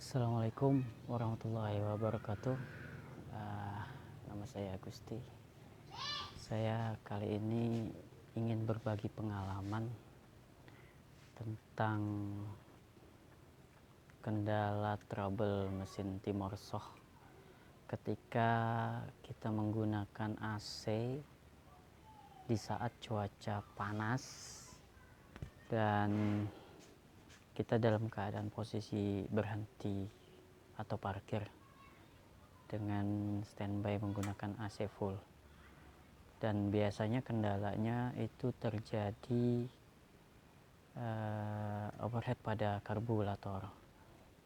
Assalamualaikum warahmatullahi wabarakatuh. Nama saya Agusti. Saya kali ini ingin berbagi pengalaman tentang kendala trouble mesin Timor Shock ketika kita menggunakan AC di saat cuaca panas dan kita dalam keadaan posisi berhenti atau parkir dengan standby menggunakan AC full. Dan biasanya kendalanya itu terjadi overhead pada karburator,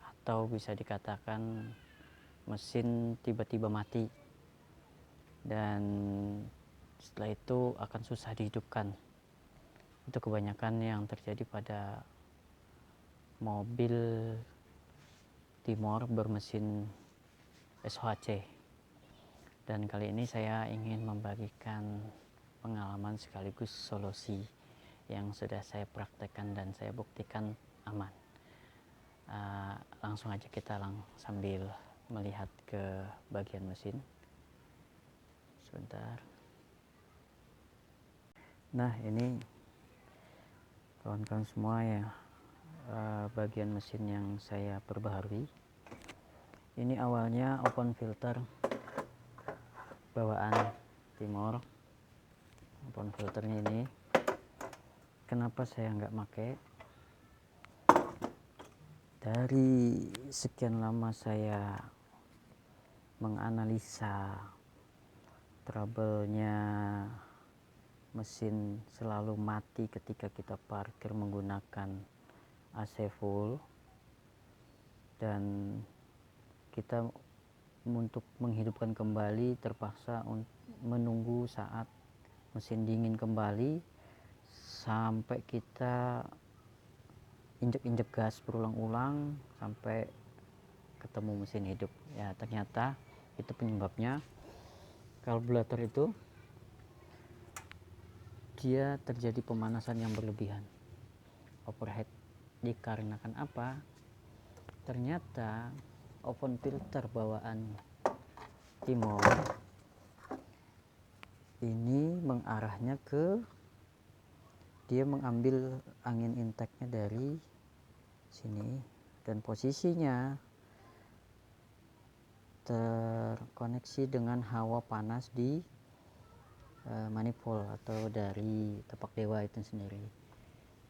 atau bisa dikatakan mesin tiba-tiba mati dan setelah itu akan susah dihidupkan. Itu kebanyakan yang terjadi pada mobil Timor bermesin SHC. Dan kali ini saya ingin membagikan pengalaman sekaligus solusi yang sudah saya praktekkan dan saya buktikan aman. Langsung aja kita sambil melihat ke bagian mesin. Sebentar. Nah, ini kawan-kawan semua ya, bagian mesin yang saya perbaharui. Ini awalnya open filter bawaan Timor. Open filternya ini kenapa saya nggak pakai? Dari sekian lama saya menganalisa trouble-nya mesin selalu mati ketika kita parkir menggunakan AC full, dan kita untuk menghidupkan kembali terpaksa menunggu saat mesin dingin kembali sampai kita injek gas berulang-ulang sampai ketemu mesin hidup. Ya, ternyata itu penyebabnya karburator itu dia terjadi pemanasan yang berlebihan, overhead. Dikarenakan apa? Ternyata open filter bawaan Timor ini mengarahnya ke, dia mengambil angin intake-nya dari sini dan posisinya terkoneksi dengan hawa panas di manifold atau dari tapak dewa itu sendiri.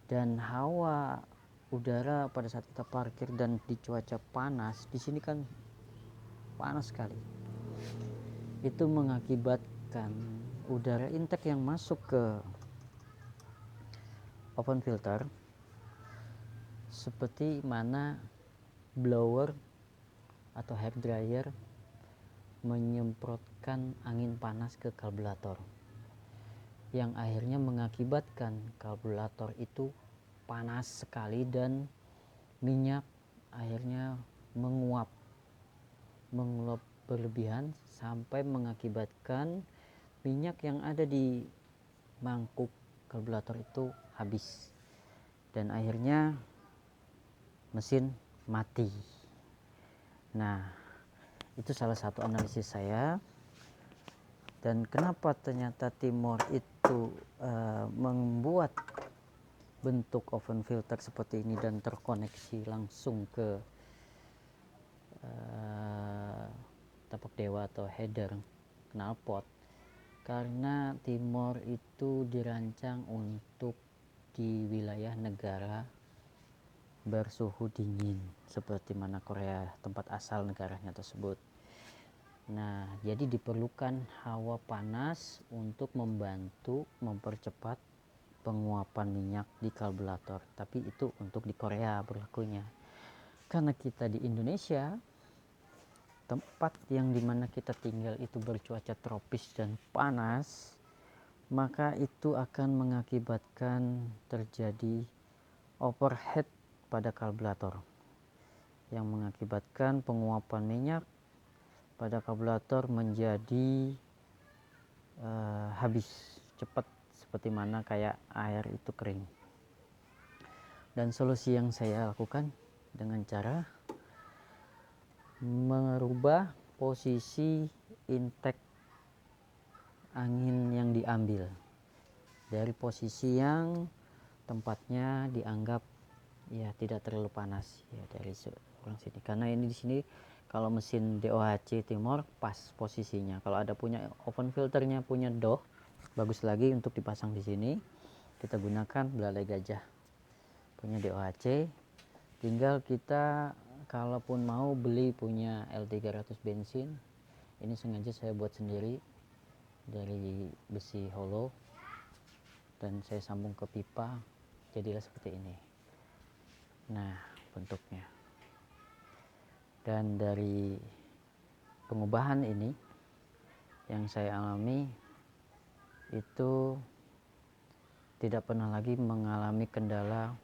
Dan hawa udara pada saat kita parkir dan di cuaca panas di sini kan panas sekali, itu mengakibatkan udara intake yang masuk ke open filter seperti mana blower atau hair dryer menyemprotkan angin panas ke karburator, yang akhirnya mengakibatkan karburator itu panas sekali dan minyak akhirnya menguap berlebihan sampai mengakibatkan minyak yang ada di mangkuk karburator itu habis dan akhirnya mesin mati. Nah, itu salah satu analisis saya. Dan kenapa ternyata Timor itu membuat bentuk oven filter seperti ini dan terkoneksi langsung ke tapak dewa atau header knalpot, karena Timor itu dirancang untuk di wilayah negara bersuhu dingin seperti mana Korea, tempat asal negaranya tersebut. Nah, jadi diperlukan hawa panas untuk membantu mempercepat penguapan minyak di karburator. Tapi itu untuk di Korea berlakunya. Karena kita di Indonesia, tempat yang dimana kita tinggal itu bercuaca tropis dan panas, maka itu akan mengakibatkan terjadi overhead pada karburator yang mengakibatkan penguapan minyak pada karburator menjadi habis cepat seperti mana kayak air itu kering. Dan solusi yang saya lakukan dengan cara merubah posisi intake angin yang diambil dari posisi yang tempatnya dianggap ya tidak terlalu panas ya dari seorang sini, karena ini di sini kalau mesin DOHC Timor pas posisinya. Kalau ada punya oven filternya punya doh, bagus lagi untuk dipasang di sini. Kita gunakan belalai gajah punya DOHC. Tinggal kita kalaupun mau beli punya L300 bensin, ini sengaja saya buat sendiri dari besi hollow dan saya sambung ke pipa, jadilah seperti ini. Nah, bentuknya. Dan dari pengubahan ini yang saya alami itu tidak pernah lagi mengalami kendala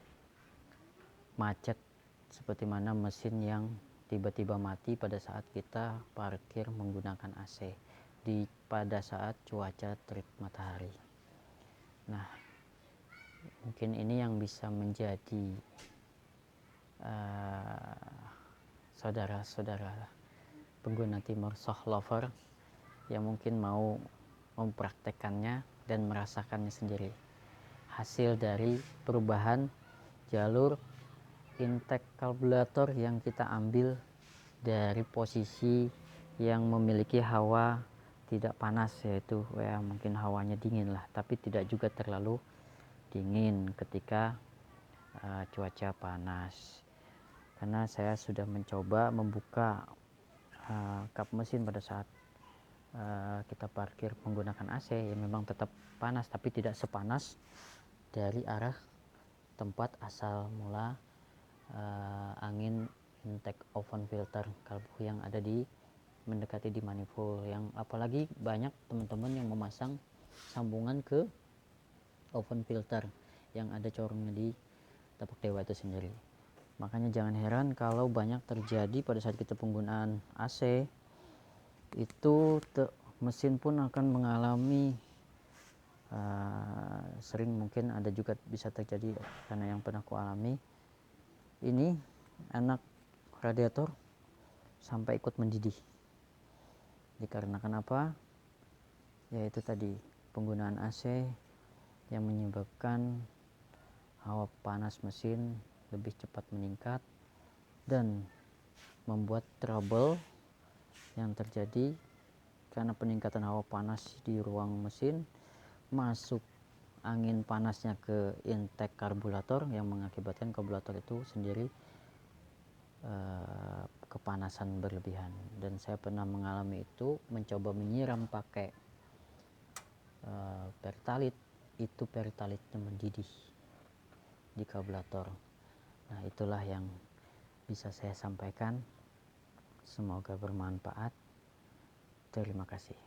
macet seperti mana mesin yang tiba-tiba mati pada saat kita parkir menggunakan AC pada saat cuaca terik matahari. Nah, mungkin ini yang bisa menjadi saudara-saudara pengguna Timor Shock Lover yang mungkin mau mempraktekannya dan merasakannya sendiri, hasil dari perubahan jalur intake karburator yang kita ambil dari posisi yang memiliki hawa tidak panas, yaitu ya mungkin hawanya dingin lah, tapi tidak juga terlalu dingin ketika cuaca panas. Karena saya sudah mencoba membuka kap mesin pada saat kita parkir menggunakan AC, ya memang tetap panas tapi tidak sepanas dari arah tempat asal mula angin intake oven filter kalbu yang ada di mendekati di manifold, yang apalagi banyak teman-teman yang memasang sambungan ke oven filter yang ada corongnya di tapak dewa itu sendiri. Makanya jangan heran kalau banyak terjadi pada saat kita penggunaan AC itu mesin pun akan mengalami sering, mungkin ada juga bisa terjadi karena yang pernah ku alami ini, anak radiator sampai ikut mendidih. Dikarenakan apa? Yaitu tadi penggunaan AC yang menyebabkan hawa panas mesin lebih cepat meningkat dan membuat trouble yang terjadi karena peningkatan hawa panas di ruang mesin, masuk angin panasnya ke intake karburator yang mengakibatkan karburator itu sendiri kepanasan berlebihan. Dan saya pernah mengalami itu, mencoba menyiram pakai pertalite, itu pertalitenya mendidih di karburator. Nah, itulah yang bisa saya sampaikan, semoga bermanfaat. Terima kasih.